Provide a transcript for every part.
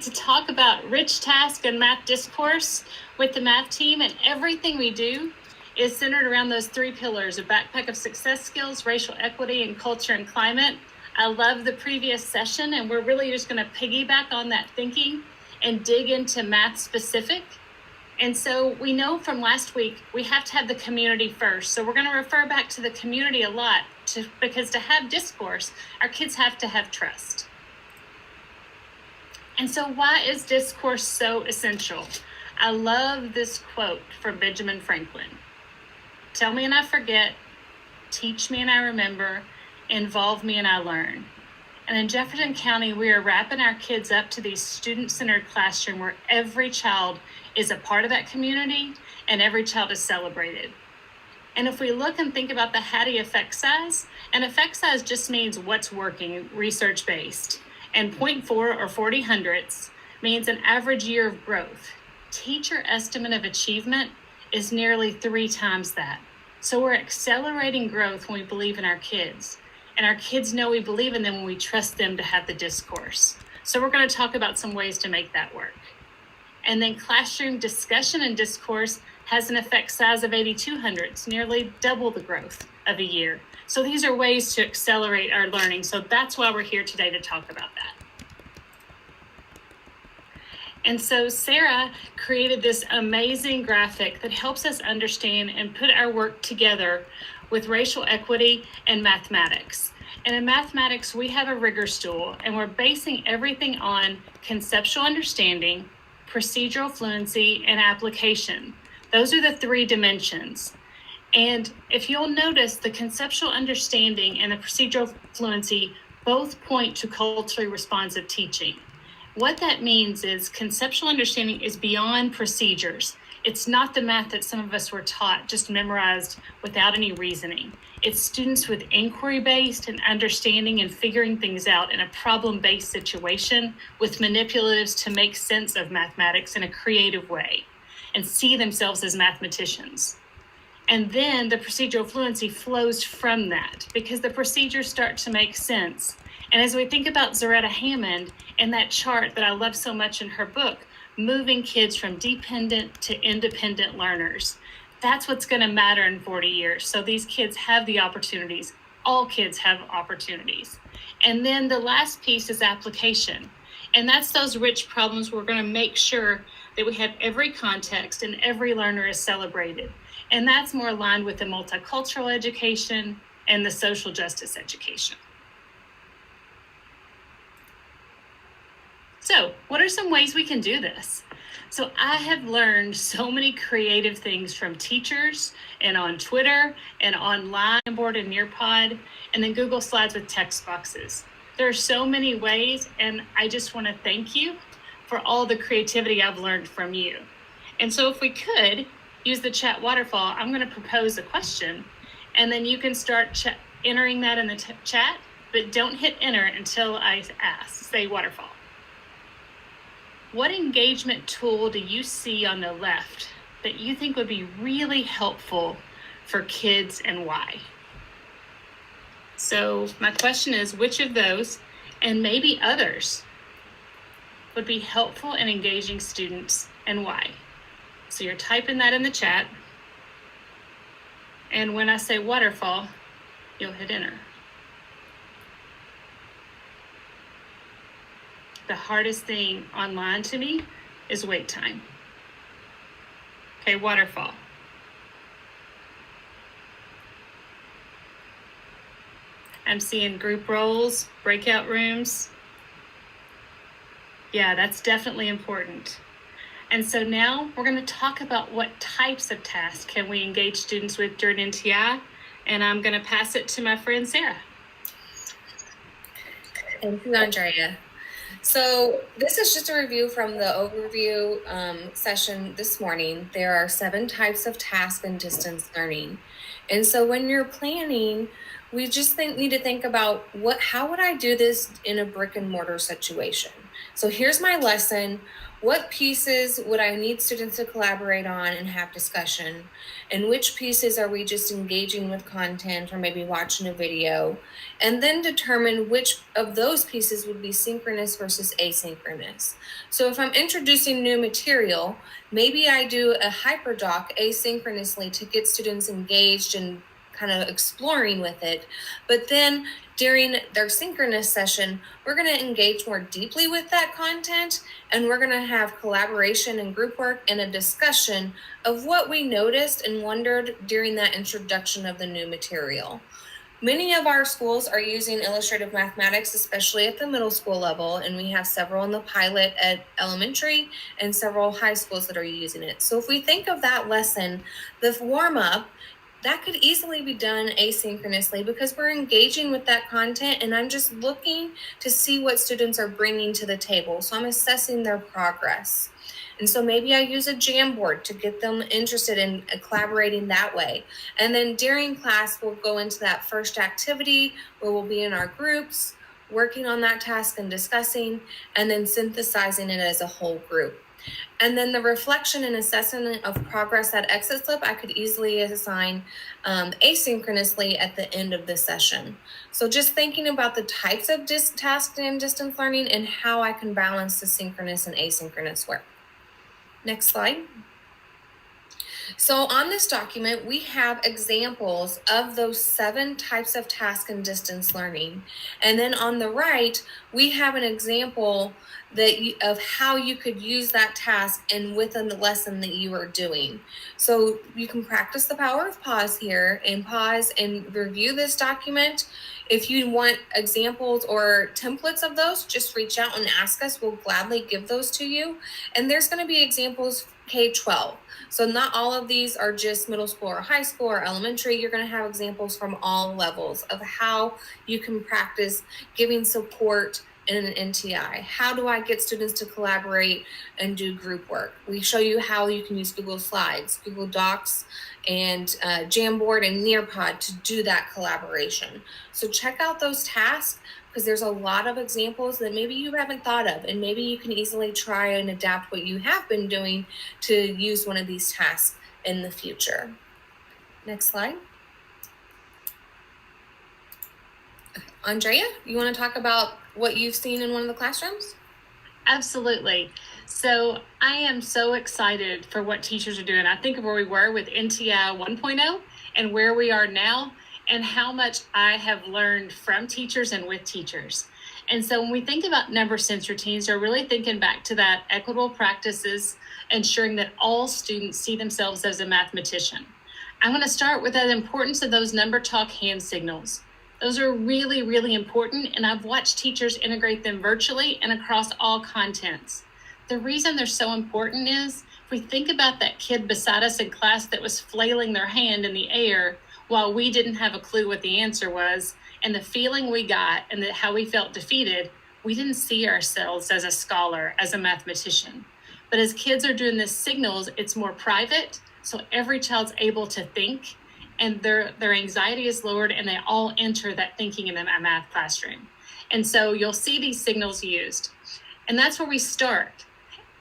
to talk about rich task and math discourse with the math team, and everything we do is centered around those three pillars: a backpack of success skills, racial equity, and culture and climate. I love the previous session, and we're really just going to piggyback on that thinking and dig into math specific. And so we know from last week, we have to have the community first. So we're going to refer back to the community a lot because to have discourse, our kids have to have trust. And so why is discourse so essential? I love this quote from Benjamin Franklin. Tell me and I forget, teach me and I remember, involve me and I learn. And in Jefferson County, we are wrapping our kids up to these student-centered classroom where every child is a part of that community and every child is celebrated. And if we look and think about the Hattie effect size, an effect size just means what's working, research-based. And 0.4 or 40 hundredths means an average year of growth. Teacher estimate of achievement is nearly 3 times that. So we're accelerating growth when we believe in our kids. And our kids know we believe in them when we trust them to have the discourse. So we're going to talk about some ways to make that work. And then classroom discussion and discourse has an effect size of 82 hundredths, nearly double the growth of a year. So these are ways to accelerate our learning. So that's why we're here today to talk about that. And so Sara created this amazing graphic that helps us understand and put our work together with racial equity and mathematics. And in mathematics, we have a rigor stool, and we're basing everything on conceptual understanding, procedural fluency, and application. Those are the 3 dimensions. And if you'll notice, the conceptual understanding and the procedural fluency both point to culturally responsive teaching. What that means is conceptual understanding is beyond procedures. It's not the math that some of us were taught, just memorized without any reasoning. It's students with inquiry-based and understanding and figuring things out in a problem-based situation with manipulatives to make sense of mathematics in a creative way and see themselves as mathematicians. And then the procedural fluency flows from that because the procedures start to make sense. And as we think about Zaretta Hammond and that chart that I love so much in her book, moving kids from dependent to independent learners, that's what's going to matter in 40 years. So these kids have the opportunities. All kids have opportunities. And then the last piece is application. And that's those rich problems we're going to make sure that we have every context and every learner is celebrated. And that's more aligned with the multicultural education and the social justice education. So what are some ways we can do this? So I have learned so many creative things from teachers and on Twitter and online board and Nearpod, and then Google Slides with text boxes. There are so many ways, and I just want to thank you for all the creativity I've learned from you. And so if we could use the chat waterfall, I'm going to propose a question, and then you can start entering that in the chat, but don't hit enter until I ask, say waterfall. What engagement tool do you see on the left that you think would be really helpful for kids and why? So my question is, which of those and maybe others would be helpful in engaging students and why? So you're typing that in the chat. And when I say waterfall, you'll hit enter. The hardest thing online to me is wait time. Okay, waterfall. I'm seeing group roles, breakout rooms. Yeah, that's definitely important. And so now we're going to talk about what types of tasks can we engage students with during NTI, and I'm going to pass it to my friend Sara. Thank you, Andrea. So this is just a review from the overview session this morning. There are 7 types of task and distance learning. And so when you're planning, we just need to think about how would I do this in a brick and mortar situation? So here's my lesson. What pieces would I need students to collaborate on and have discussion? And which pieces are we just engaging with content or maybe watching a video? And then determine which of those pieces would be synchronous versus asynchronous. So if I'm introducing new material, maybe I do a hyperdoc asynchronously to get students engaged and kind of exploring with it. But then during their synchronous session, we're going to engage more deeply with that content, and we're going to have collaboration and group work and a discussion of what we noticed and wondered during that introduction of the new material. Many of our schools are using illustrative mathematics, especially at the middle school level, and we have several in the pilot at elementary and several high schools that are using it. So if we think of that lesson, the warm-up, that could easily be done asynchronously because we're engaging with that content and I'm just looking to see what students are bringing to the table. So I'm assessing their progress. And so maybe I use a Jamboard to get them interested in collaborating that way. And then during class, we'll go into that first activity where we'll be in our groups, working on that task and discussing, and then synthesizing it as a whole group. And then the reflection and assessment of progress, that exit slip, I could easily assign asynchronously at the end of the session. So just thinking about the types of task and distance learning and how I can balance the synchronous and asynchronous work. Next slide. So on this document, we have examples of those 7 types of task and distance learning. And then on the right, we have an example of how you could use that task and within the lesson that you are doing. So you can practice the power of pause here and pause and review this document. If you want examples or templates of those, just reach out and ask us. We'll gladly give those to you. And there's going to be examples K-12. So not all of these are just middle school or high school or elementary. You're going to have examples from all levels of how you can practice giving support in an NTI. How do I get students to collaborate and do group work? We show you how you can use Google Slides, Google Docs, and Jamboard and Nearpod to do that collaboration. So check out those tasks because there's a lot of examples that maybe you haven't thought of, and maybe you can easily try and adapt what you have been doing to use one of these tasks in the future. Next slide. Andrea, you want to talk about what you've seen in one of the classrooms? Absolutely. So I am so excited for what teachers are doing. I think of where we were with NTI 1.0 and where we are now and how much I have learned from teachers and with teachers. And so when we think about number sense routines, they're really thinking back to that equitable practices, ensuring that all students see themselves as a mathematician. I'm going to start with the importance of those number talk hand signals. Those are really, really important, and I've watched teachers integrate them virtually and across all contents. The reason they're so important is if we think about that kid beside us in class that was flailing their hand in the air while we didn't have a clue what the answer was, and the feeling we got and how we felt defeated, we didn't see ourselves as a scholar, as a mathematician. But as kids are doing this signals, it's more private, so every child's able to think, and their anxiety is lowered, and they all enter that thinking in the math classroom. And so you'll see these signals used. And that's where we start.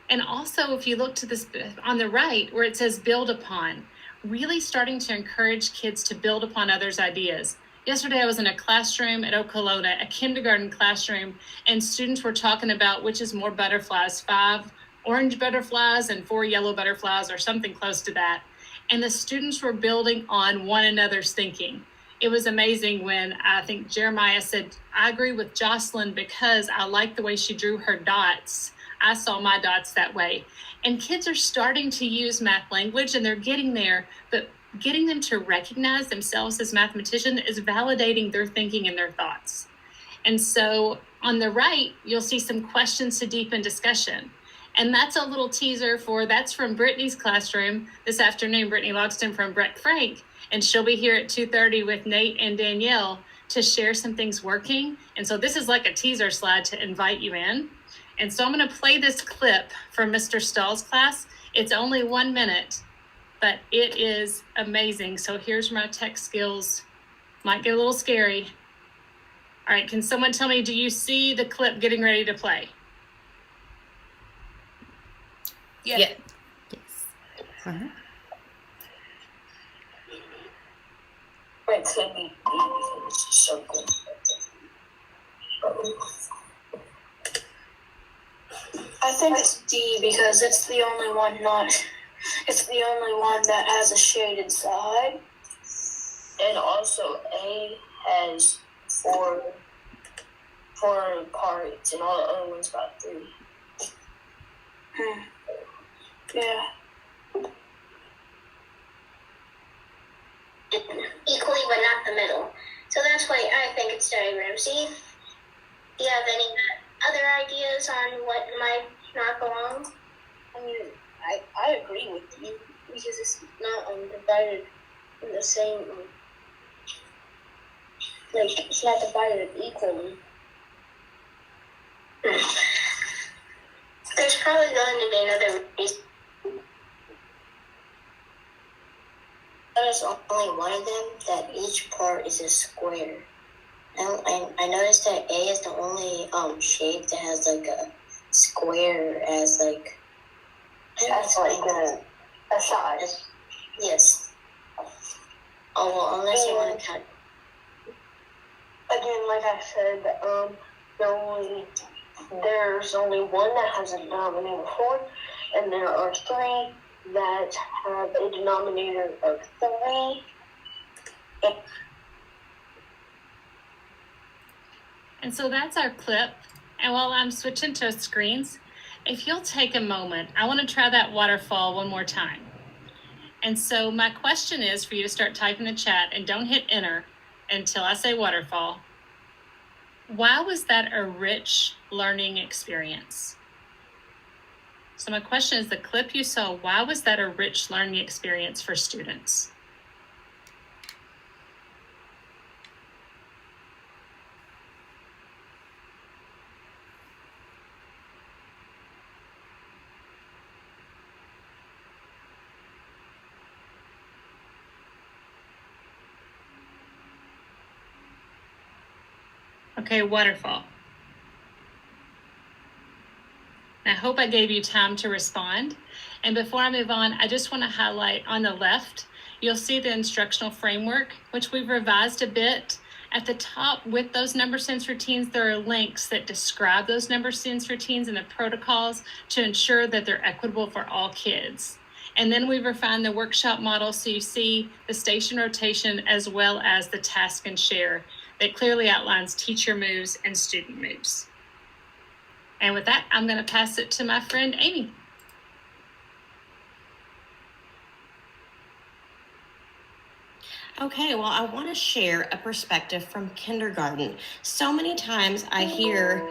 And also, if you look to this on the right, where it says build upon, really starting to encourage kids to build upon others' ideas. Yesterday, I was in a classroom at Okolona, a kindergarten classroom, and students were talking about which is more butterflies, 5 orange butterflies and 4 yellow butterflies, or something close to that. And the students were building on one another's thinking. It was amazing when I think Jeremiah said, I agree with Jocelyn because I like the way she drew her dots. I saw my dots that way. And kids are starting to use math language and they're getting there, but getting them to recognize themselves as mathematicians is validating their thinking and their thoughts. And so on the right, you'll see some questions to deepen discussion. And that's a little teaser that's from Brittany's classroom this afternoon, Brittany Logston from Brett Frank. And she'll be here at 2:30 with Nate and Danielle to share some things working. And so this is like a teaser slide to invite you in. And so I'm going to play this clip from Mr. Stahl's class. It's only 1 minute, but it is amazing. So here's my tech skills. Might get a little scary. All right, can someone tell me, do you see the clip getting ready to play? Yeah. Yes. Uh-huh. It could be B because it's a circle. I think it's D because it's the only one that has a shaded side. And also A has four parts and all the other ones got 3. Yeah. Equally, but not the middle. So that's why I think it's diagram C. Do you have any other ideas on what might not go on? I mean, I agree with you because it's not divided in the same. It's not divided equally. There's probably going to be another reason. There's only one of them that each part is a square. I noticed that A is the only shape that has like a square as like. That's like a size. Yes. Oh well, unless you want to cut. Again, like I said, there's only one that has a denominator 4, and there are 3 that have a denominator of 3. And so that's our clip. And while I'm switching to screens, if you'll take a moment, I want to try that waterfall one more time. And so my question is for you to start typing in the chat and don't hit enter until I say waterfall. Why was that a rich learning experience? So my question is, the clip you saw, why was that a rich learning experience for students? Okay, waterfall. I hope I gave you time to respond. And before I move on, I just want to highlight on the left, you'll see the instructional framework, which we've revised a bit. At the top with those number sense routines, there are links that describe those number sense routines and the protocols to ensure that they're equitable for all kids. And then we've refined the workshop model so you see the station rotation as well as the task and share that clearly outlines teacher moves and student moves. And with that, I'm going to pass it to my friend, Amy. Okay, well, I want to share a perspective from kindergarten. So many times I hear,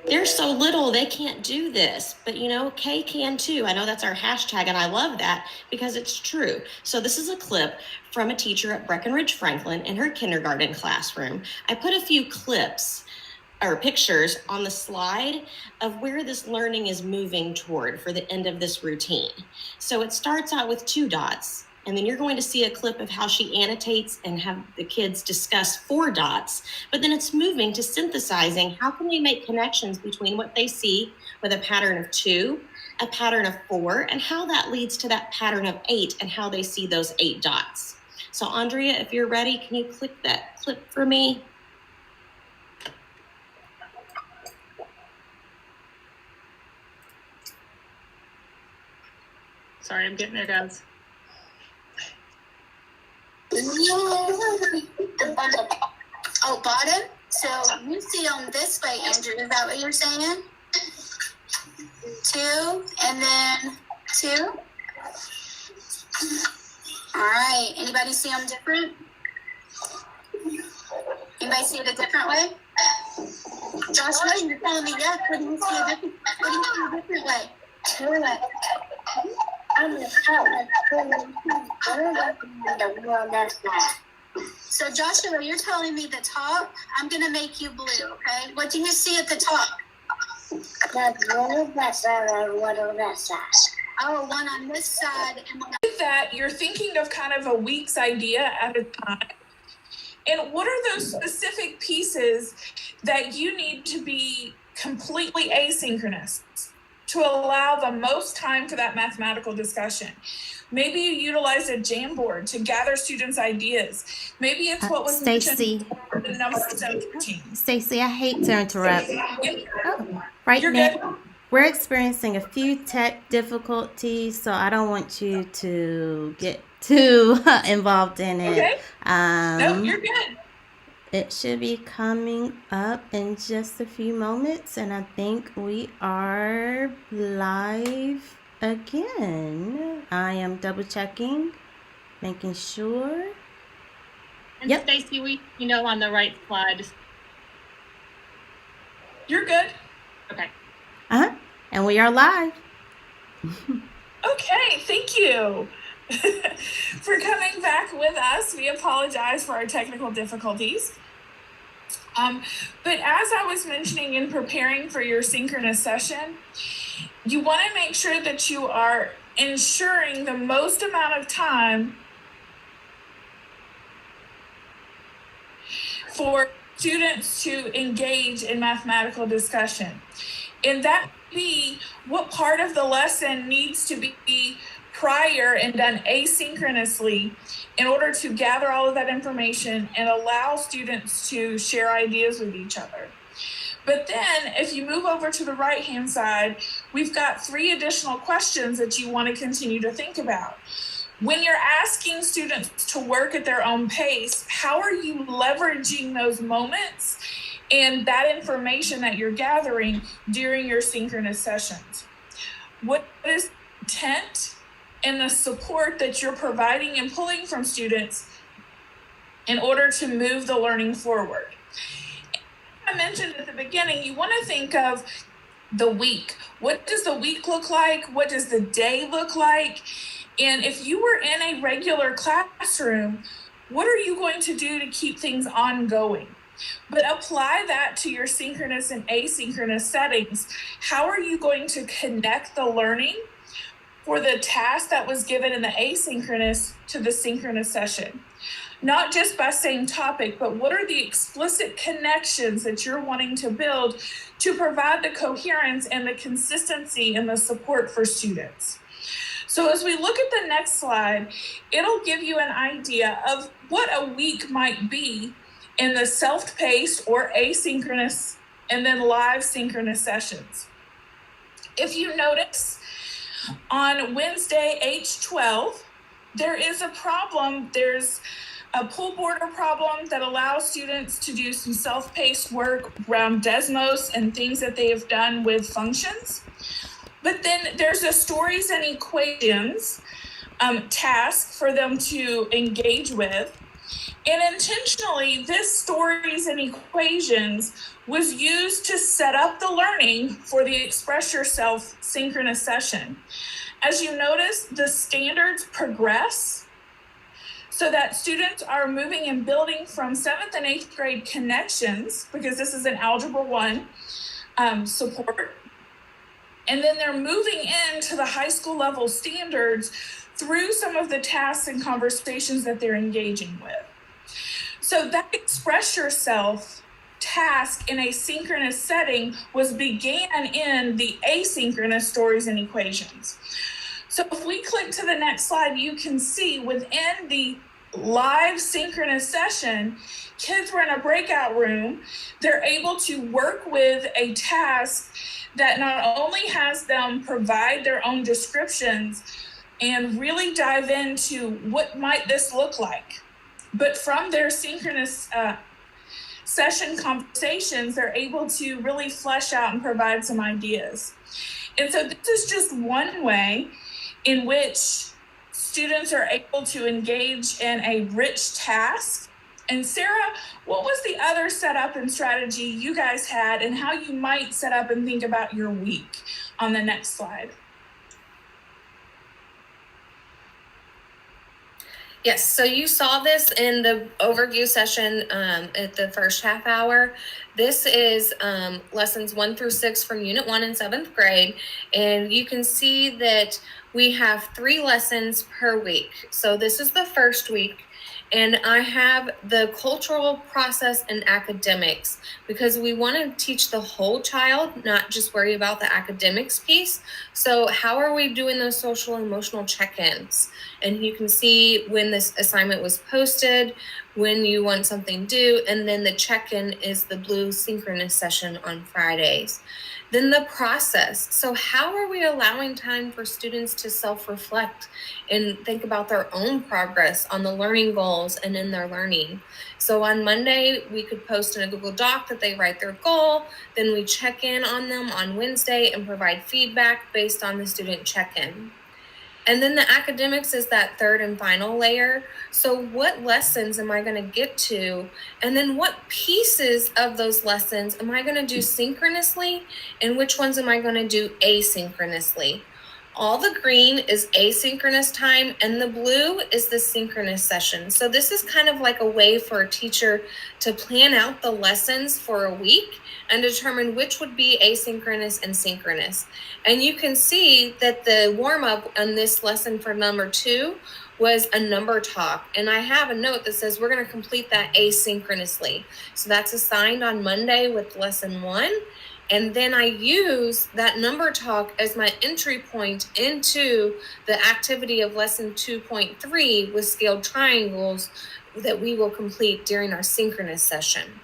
they're so little, they can't do this. But you know, K can too. I know that's our hashtag, and I love that because it's true. So this is a clip from a teacher at Breckenridge Franklin in her kindergarten classroom. I put a few clips or pictures on the slide of where this learning is moving toward for the end of this routine. So it starts out with 2 dots, and then you're going to see a clip of how she annotates and have the kids discuss 4 dots, but then it's moving to synthesizing how can we make connections between what they see with a pattern of 2, a pattern of 4, and how that leads to that pattern of 8 and how they see those 8 dots. So Andrea, if you're ready, can you click that clip for me? Sorry, I'm getting there, guys. The bottom. Oh, bottom? So you see on this way, Andrew, is that what you're saying? 2, and then 2. All right. Anybody see them different? Anybody see it a different way? Joshua, you're telling me yes. What do you see a different way? I'm the one that's not. So Joshua, you're telling me the top. I'm gonna make you blue, okay? What do you see at the top? That's one on that side and one on that side. Oh, one on this side and one on With that, you're thinking of kind of a week's idea at a time. And what are those specific pieces that you need to be completely asynchronous? to allow the most time for that mathematical discussion. Maybe you utilize a Jamboard to gather students' ideas. Maybe it's what was Stacy. mentioned for the number 17. Stacy, I hate to interrupt. Right You're now, good. we're experiencing a few tech difficulties, so I don't want you to get too involved in it. Okay. No, you're good. It should be coming up in just a few moments, and I think we are live again. I am double checking, making sure. And Yep. Stacy, on the right slide. You're good. Okay. And we are live. Okay, thank you for coming back with us. We apologize for our technical difficulties. But as I was mentioning in preparing for your synchronous session, you want to make sure that you are ensuring the most amount of time for students to engage in mathematical discussion. And that be what part of the lesson needs to be prior and done asynchronously in order to gather all of that information and allow students to share ideas with each other. But then if you move over to the right-hand side, we've got 3 additional questions that you want to continue to think about. When you're asking students to work at their own pace, how are you leveraging those moments and that information that you're gathering during your synchronous sessions? What is the intent and the support that you're providing and pulling from students in order to move the learning forward? I mentioned at the beginning, you want to think of the week. What does the week look like? What does the day look like? And if you were in a regular classroom, what are you going to do to keep things ongoing? But apply that to your synchronous and asynchronous settings. How are you going to connect the learning for the task that was given in the asynchronous to the synchronous session? Not just by same topic, but what are the explicit connections that you're wanting to build to provide the coherence and the consistency and the support for students? So as we look at the next slide, it'll give you an idea of what a week might be in the self-paced or asynchronous and then live synchronous sessions. If you notice, on Wednesday, H12, there is a problem. There's a pull border problem that allows students to do some self-paced work around Desmos and things that they have done with functions. But then there's a stories and equations task for them to engage with. And intentionally, this stories and equations was used to set up the learning for the Express Yourself synchronous session. As you notice, the standards progress so that students are moving and building from 7th and 8th grade connections, because this is an Algebra 1 support. And then they're moving into the high school level standards through some of the tasks and conversations that they're engaging with. So that Express Yourself task in a synchronous setting began in the asynchronous stories and equations. So if we click to the next slide, you can see within the live synchronous session, kids were in a breakout room. They're able to work with a task that not only has them provide their own descriptions and really dive into what might this look like, but from their synchronous session conversations, they're able to really flesh out and provide some ideas. And so this is just one way in which students are able to engage in a rich task. And Sara, what was the other setup and strategy you guys had and how you might set up and think about your week on the next slide? Yes, so you saw this in the overview session at the first half hour. This is lessons 1 through 6 from Unit 1 in 7th grade. And you can see that we have 3 lessons per week. So this is the first week. And I have the cultural process and academics, because we want to teach the whole child, not just worry about the academics piece. So how are we doing those social and emotional check-ins? And you can see when this assignment was posted, when you want something due, and then the check-in is the blue synchronous session on Fridays. Then the process. So how are we allowing time for students to self-reflect and think about their own progress on the learning goals and in their learning? So on Monday, we could post in a Google Doc that they write their goal. Then we check in on them on Wednesday and provide feedback based on the student check-in. And then the academics is that third and final layer. So what lessons am I going to get to? And then what pieces of those lessons am I going to do synchronously? And which ones am I going to do asynchronously? All the green is asynchronous time, and the blue is the synchronous session. So this is kind of like a way for a teacher to plan out the lessons for a week and determine which would be asynchronous and synchronous. And you can see that the warm-up on this lesson for number 2 was a number talk. And I have a note that says we're going to complete that asynchronously. So that's assigned on Monday with lesson 1. And then I use that number talk as my entry point into the activity of lesson 2.3 with scaled triangles that we will complete during our synchronous session.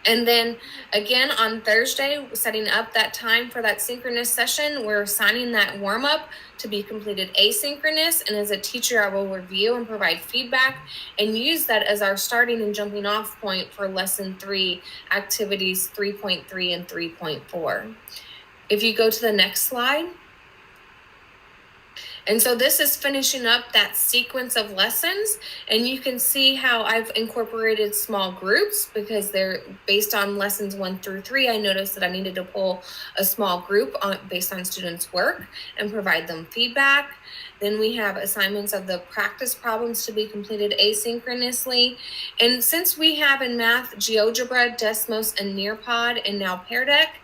And then again on Thursday, setting up that time for that synchronous session, we're assigning that warm up to be completed asynchronous. And as a teacher, I will review and provide feedback and use that as our starting and jumping off point for lesson 3 activities 3.3 and 3.4. If you go to the next slide. And so this is finishing up that sequence of lessons, and you can see how I've incorporated small groups because they're based on lessons 1 through 3. I noticed that I needed to pull a small group based on students' work and provide them feedback. Then we have assignments of the practice problems to be completed asynchronously. And since we have in math, GeoGebra, Desmos, and Nearpod, and now Pear Deck,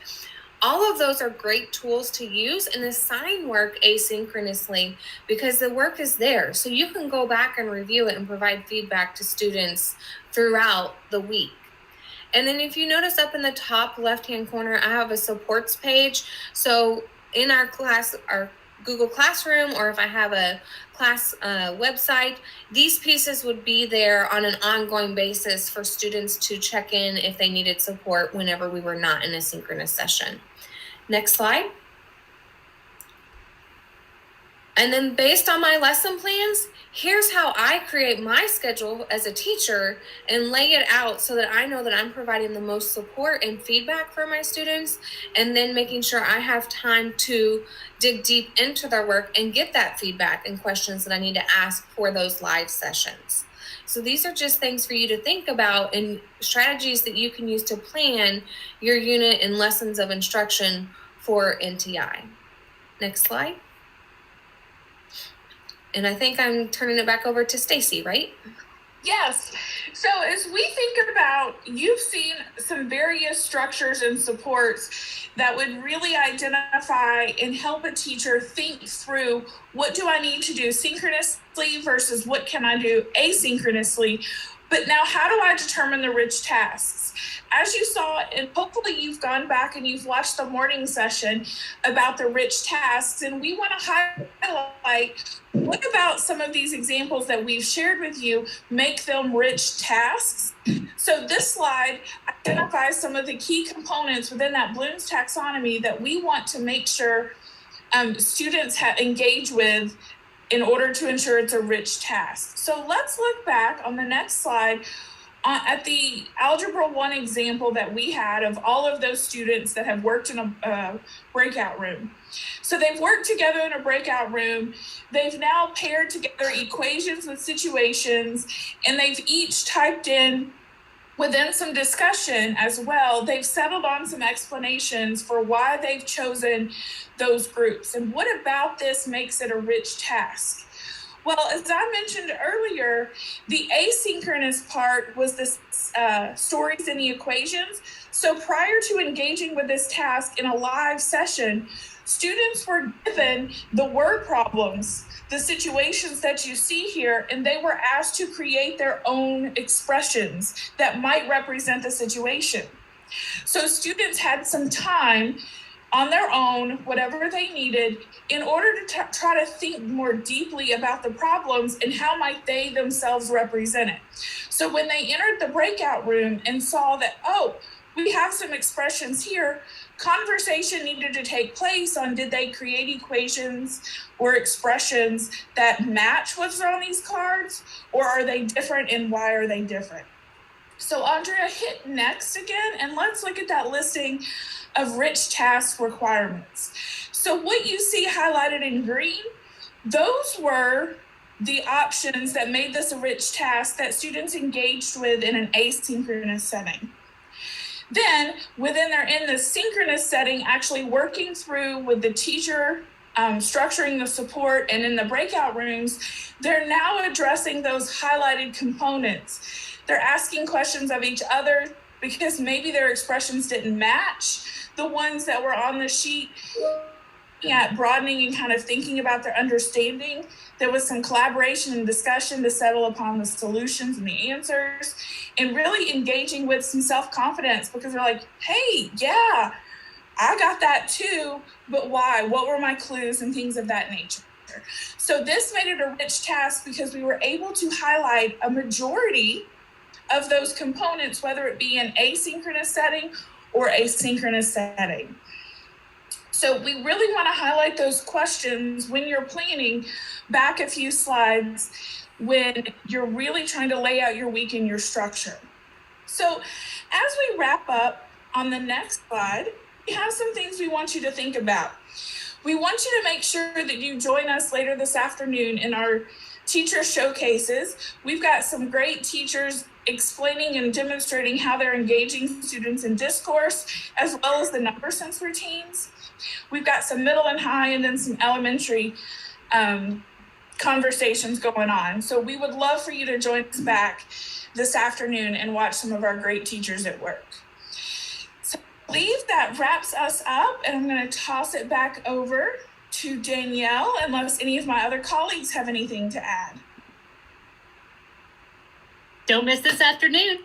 all of those are great tools to use and assign work asynchronously because the work is there. So you can go back and review it and provide feedback to students throughout the week. And then if you notice up in the top left-hand corner, I have a supports page. So in our class, our Google Classroom, or if I have a class website, these pieces would be there on an ongoing basis for students to check in if they needed support whenever we were not in a synchronous session. Next slide. And then based on my lesson plans, here's how I create my schedule as a teacher and lay it out so that I know that I'm providing the most support and feedback for my students, and then making sure I have time to dig deep into their work and get that feedback and questions that I need to ask for those live sessions. So these are just things for you to think about and strategies that you can use to plan your unit and lessons of instruction for NTI. Next slide. And I think I'm turning it back over to Stacy, right? Yes. So as we think about, you've seen some various structures and supports that would really identify and help a teacher think through what do I need to do synchronously versus what can I do asynchronously. But now how do I determine the rich tasks? As you saw, and hopefully you've gone back and you've watched the morning session about the rich tasks, and we want to highlight what about some of these examples that we've shared with you make them rich tasks. So this slide identifies some of the key components within that Bloom's taxonomy that we want to make sure students engage with in order to ensure it's a rich task. So let's look back on the next slide at the Algebra 1 example that we had of all of those students that have worked in a breakout room. So they've worked together in a breakout room. They've now paired together equations with situations, and they've each typed in within some discussion as well. They've settled on some explanations for why they've chosen those groups. And what about this makes it a rich task? Well, as I mentioned earlier, the asynchronous part was the stories and the equations. So prior to engaging with this task in a live session, students were given the word problems, the situations that you see here, and they were asked to create their own expressions that might represent the situation. So students had some time on their own, whatever they needed, in order to try to think more deeply about the problems and how might they themselves represent it. So when they entered the breakout room and saw that, oh, we have some expressions here, conversation needed to take place on did they create equations or expressions that match what's on these cards, or are they different and why are they different? So Andrea, hit next again, and let's look at that listing of rich task requirements. So what you see highlighted in green, those were the options that made this a rich task that students engaged with in an asynchronous setting. Then within they're in the synchronous setting, actually working through with the teacher, structuring the support, and in the breakout rooms, they're now addressing those highlighted components. They're asking questions of each other because maybe their expressions didn't match the ones that were on the sheet. At broadening and kind of thinking about their understanding. There was some collaboration and discussion to settle upon the solutions and the answers, and really engaging with some self-confidence because they're like, hey, yeah, I got that too, but why? What were my clues and things of that nature? So this made it a rich task because we were able to highlight a majority of those components, whether it be an asynchronous setting or a synchronous setting. So we really want to highlight those questions when you're planning back a few slides when you're really trying to lay out your week and your structure. So as we wrap up on the next slide, we have some things we want you to think about. We want you to make sure that you join us later this afternoon in our teacher showcases. We've got some great teachers explaining and demonstrating how they're engaging students in discourse, as well as the number sense routines. We've got some middle and high and then some elementary conversations going on. So we would love for you to join us back this afternoon and watch some of our great teachers at work. So I believe that wraps us up, and I'm going to toss it back over to Danielle unless any of my other colleagues have anything to add. Don't miss this afternoon.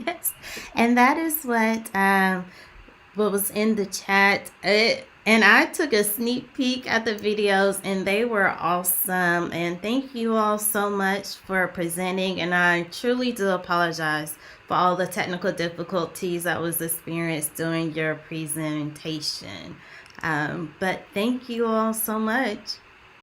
Yes, and that is what was in the chat. And I took a sneak peek at the videos, and they were awesome. And thank you all so much for presenting. And I truly do apologize for all the technical difficulties that was experienced during your presentation. But thank you all so much.